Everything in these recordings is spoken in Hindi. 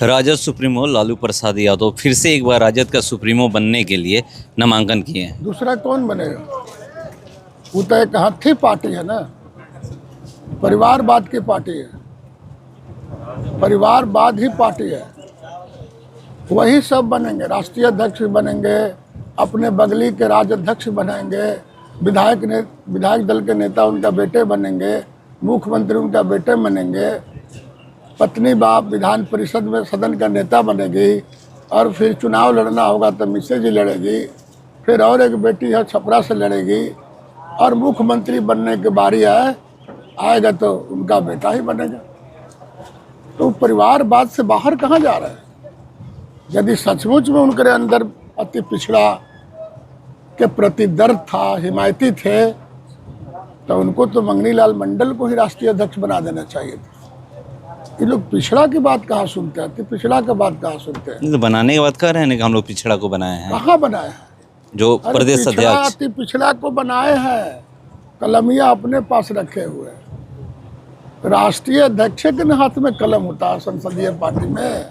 राजद सुप्रीमो लालू प्रसाद यादव फिर से एक बार राजद का सुप्रीमो बनने के लिए नामांकन किए हैं। दूसरा कौन बनेगा? वो तो एक हत्थी पार्टी है ना, परिवारवाद की पार्टी है, परिवारवाद ही पार्टी है। वही सब बनेंगे, राष्ट्रीय अध्यक्ष बनेंगे, अपने बगली के राज्य अध्यक्ष बनेंगे, विधायक दल के नेता उनका बेटे बनेंगे, मुख्यमंत्री उनका बेटे बनेंगे, पत्नी बाप विधान परिषद में सदन का नेता बनेगी, और फिर चुनाव लड़ना होगा तो मिसेज जी लड़ेगी, फिर और एक बेटी है छपरा से लड़ेगी, और मुख्यमंत्री बनने की बारी आएगा तो उनका बेटा ही बनेगा। तो परिवारवाद से बाहर कहाँ जा रहे हैं? यदि सचमुच में उनके अंदर अति पिछड़ा के प्रति दर्द था, हिमायती थे, तो उनको तो मंगनी लाल मंडल को ही राष्ट्रीय अध्यक्ष बना देना चाहिए था। ये लोग पिछड़ा की बात कहाँ सुनते हैं? पिछड़ा की बात कहाँ सुनते हैं? तो बनाने के बाद कह रहे हैं कि हम लोग पिछड़ा को बनाए हैं। कहाँ बनाए हैं? जो प्रदेश अध्यक्ष अति पिछड़ा को बनाए हैं, कलमिया अपने पास रखे हुए। राष्ट्रीय अध्यक्ष के हाथ में कलम होता है संसदीय पार्टी में।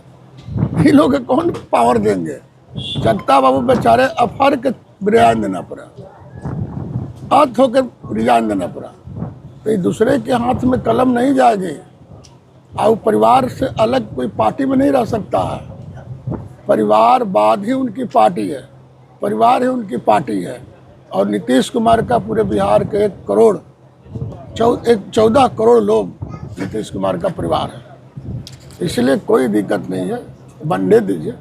ये लोग कौन पावर देंगे? जगता बाबू बेचारे अफर के रिजाइन देना पड़ा, हाथ होकर रिजाइन देना पड़ा। तो एक दूसरे के हाथ में कलम नहीं जाएगी, और परिवार से अलग कोई पार्टी में नहीं रह सकता है। परिवारवाद ही उनकी पार्टी है, परिवार ही उनकी पार्टी है। और नीतीश कुमार का पूरे बिहार के 14 करोड़ लोग नीतीश कुमार का परिवार है, इसलिए कोई दिक्कत नहीं है, बनने दीजिए।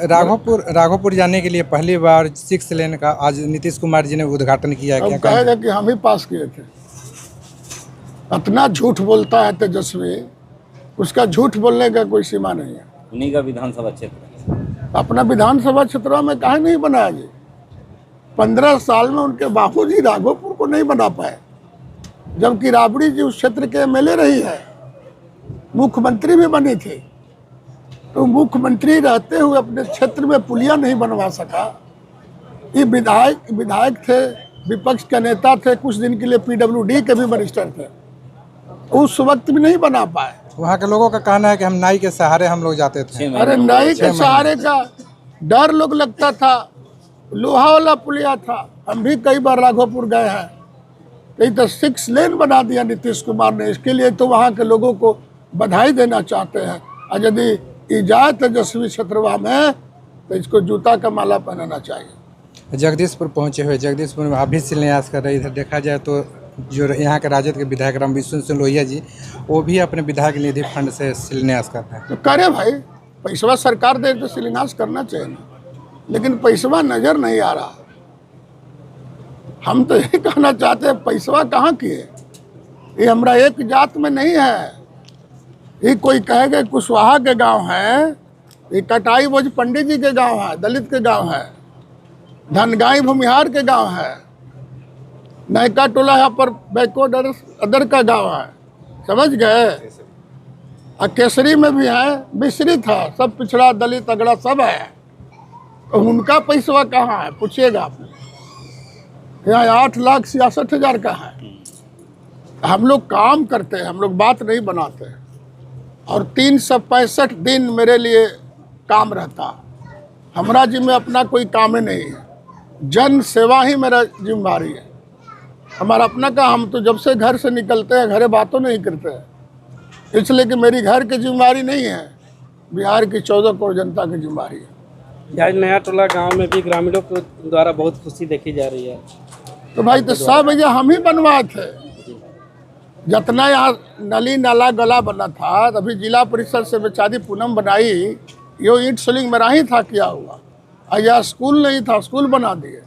राघोपुर जाने के लिए पहली बार 6 लेन का आज नीतीश कुमार जी ने उद्घाटन किया है। क्या कहेगा कि हम ही पास किए थे? इतना झूठ बोलता है तेजस्वी, उसका झूठ बोलने का कोई सीमा नहीं है। उन्हीं का विधानसभा क्षेत्र, अपना विधानसभा क्षेत्रों में काहे नहीं बनाया जी? 15 साल में उनके बापूजी राघोपुर को नहीं बना पाए, जबकि राबड़ी जी उस क्षेत्र के एमएलए रही है, मुख्यमंत्री भी बनी थी। तो मुख्यमंत्री रहते हुए अपने क्षेत्र में पुलिया नहीं बनवा सका। ये विधायक थे, विपक्ष के नेता थे, कुछ दिन के लिए पीडब्ल्यूडी के भी मिनिस्टर थे, उस वक्त भी नहीं बना पाए। वहाँ के लोगों का कहना है कि हम नाई के सहारे हम लोग जाते थे। अरे नाई के सहारे का डर लोग लगता था, लोहा वाला पुलिया था। हम भी कई बार राघोपुर गए हैं, कई तो 6 लेन बना दिया नीतीश कुमार ने। इसके लिए तो वहाँ के लोगों को बधाई देना चाहते हैं। और यदि जाए तेजस्वी क्षेत्रवा में तो इसको जूता का माला पहनाना चाहिए। जगदीशपुर पहुँचे हुए, जगदीशपुर में अभी शिलान्यास कर रहे। इधर देखा जाए तो जो यहाँ के राजद के विधायक रामविशुन सिंह लोहिया जी, वो भी अपने विधायक निधि फंड से शिलान्यास कर रहे हैं। तो करे भाई, पैसवा सरकार दे तो शिलान्यास करना चाहिए ना, लेकिन पैसवा नजर नहीं आ रहा। हम तो यही कहना चाहते हैं, पैसवा कहाँ किए? ये हमारा एक जात में नहीं है। ये कोई कहेगा कुशवाहा के गांव है, ये कटाई बोझ पंडित जी के गांव है, दलित के गांव है, धनगाई भूमिहार के गांव है, नयका टोला यहाँ पर बैकवर्ड अदर का गांव है, समझ गए? और केसरी में भी है, मिश्री था, सब पिछड़ा दलित अगड़ा सब है। तो उनका पैसवा कहाँ है? पूछिएगा आप। यहाँ 8,66,000 का है। हम लोग काम करते हैं, हम लोग बात नहीं बनाते हैं। और 365 दिन मेरे लिए काम रहता। हमारा जिम्मे अपना कोई काम ही नहीं है, जन सेवा ही मेरा जिम्मेदारी है। हमारा अपना का, हम तो जब से घर से निकलते हैं घरे बातों नहीं करते हैं, इसलिए कि मेरी घर की जिम्मेदारी नहीं है, बिहार की 14 करोड़ जनता की जिम्मेदारी है। आज नया टोला गांव में भी ग्रामीणों के द्वारा बहुत खुशी देखी जा रही है। तो भाई तो सब भैया हम ही बनवाए थे। जितना यहाँ नली नाला गला बना था, तभी जिला परिषद से बेचारी पूनम बनाई, यो ईंट सोलिंग मेरा ही था किया हुआ। और यहाँ स्कूल नहीं था, स्कूल बना दिए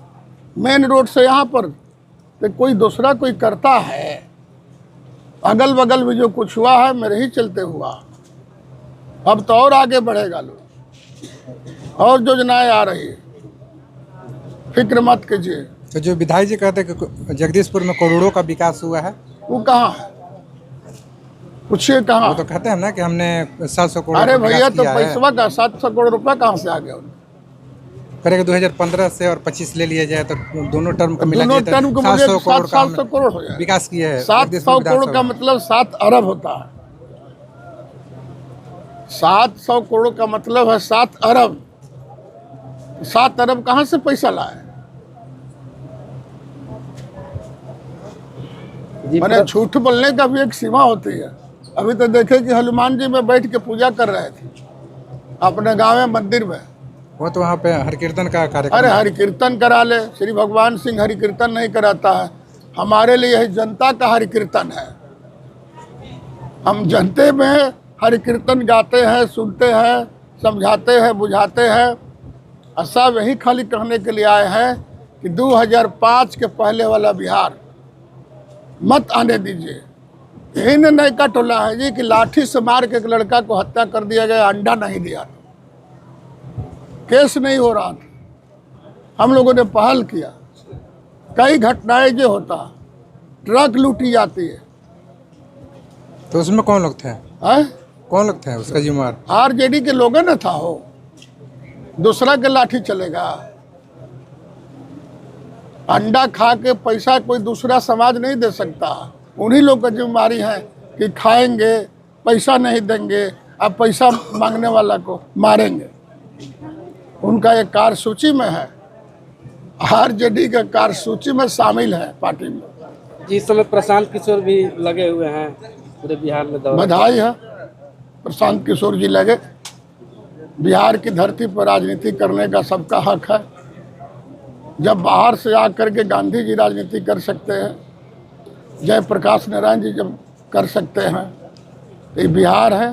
मेन रोड से यहाँ पर। तो कोई दूसरा कोई करता है? अगल बगल में जो कुछ हुआ है मेरे ही चलते हुआ। अब तो और आगे बढ़ेगा लोग, और योजनाएं आ रही है, फिक्र मत कीजिए। तो जो विधायक जी कहते हैं कि जगदीशपुर में करोड़ों का विकास हुआ है, वो कहाँ है? पूछिए कहाँ? वो तो कहते हैं ना कि हमने 700 करोड़। अरे भैया, तो पैसवा का 700 करोड़ रुपया कहाँ से आ गया? करेगा 2015 से और 25 ले लिया जाए तो दोनों टर्म को मिला दोनों टर्म को 700 करोड़ हो जाए। विकास किया है। 700 करोड़ का मतलब 7 अरब होता है। 700 करोड़ का मतलब है 7 अरब। 7 अरब कहाँ से पैसा लाए? जी मैंने झूठ बोलने का भी एक सीमा होती है। अभी तो देखे कि हनुमान जी में बैठ के पूजा कर रहे थे अपने गांव में, मंदिर में। वो तो वहाँ पे हर कीर्तन का कार्यक्रम अरे है। हरि कीर्तन करा ले। श्री भगवान सिंह हरि कीर्तन नहीं कराता है। हमारे लिए यही जनता का हरि कीर्तन है। हम जनते में हरि कीर्तन गाते हैं, सुनते हैं, समझाते हैं, बुझाते हैं। और सब यही खाली कहने के लिए आए हैं कि 2005 के पहले वाला बिहार मत आने दीजिए। यही ने नयका टोला है जी कि लाठी से मार के एक लड़का को हत्या कर दिया गया, अंडा नहीं दिया, केस नहीं हो रहा था। हम लोगों ने पहल किया। कई घटनाएं जो होता, ट्रक लूटी जाती है। तो उसमें कौन लोग थे? हैं? कौन लोग थे उसका जिम्मेवार? आरजेडी के लोग न था हो, दूसरा के लाठी चलेगा। अंडा खा के पैसा कोई दूसरा समाज नहीं दे सकता। उन्हीं लोग का जिम्मेवारी है कि खाएंगे, पैसा नहीं देंगे, अब पैसा मांगने वाला को मारेंगे। उनका एक कार्यसूची में है, आरजेडी का कार्यसूची में शामिल है पार्टी में। जी, इस समय प्रशांत किशोर भी लगे हुए हैं पूरे बिहार में दौरा। बधाई है, प्रशांत किशोर जी लगे। बिहार की धरती पर राजनीति करने का सबका हक है। जब बाहर से आकर के गांधी जी राजनीति कर सकते हैं, जयप्रकाश नारायण जी जब कर सकते हैं, तो ये बिहार है।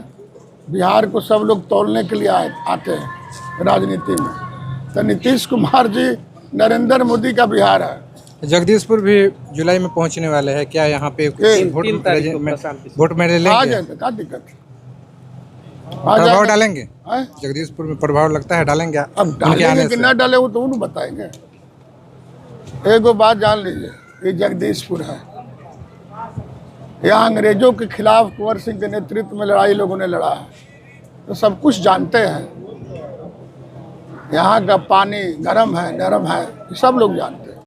बिहार को सब लोग तोड़ने के लिए आते हैं राजनीति में। तो नीतीश कुमार जी नरेंद्र मोदी का बिहार है। जगदीशपुर भी जुलाई में पहुंचने वाले हैं, क्या यहाँ पे वोट 3 तारीख को में प्रशांत किशोर। वोट में आ लेंगे? जाए तो क्या दिक्कत है? आ प्रभाव जाएगा। डालेंगे? हैं? जगदीशपुर में प्रभाव लगता है, डालेंगे? अब उनके आने डालेंगे कि से ना डाले वो तो उन्हें बताएंगे। एगो बात जान लीजिए, ये जगदीशपुर है। यहाँ अंग्रेजों के खिलाफ कुंवर सिंह के नेतृत्व में लड़ाई लोगों ने लड़ा है, तो सब कुछ जानते हैं। यहाँ का पानी गर्म है, नरम है, सब लोग जानते हैं।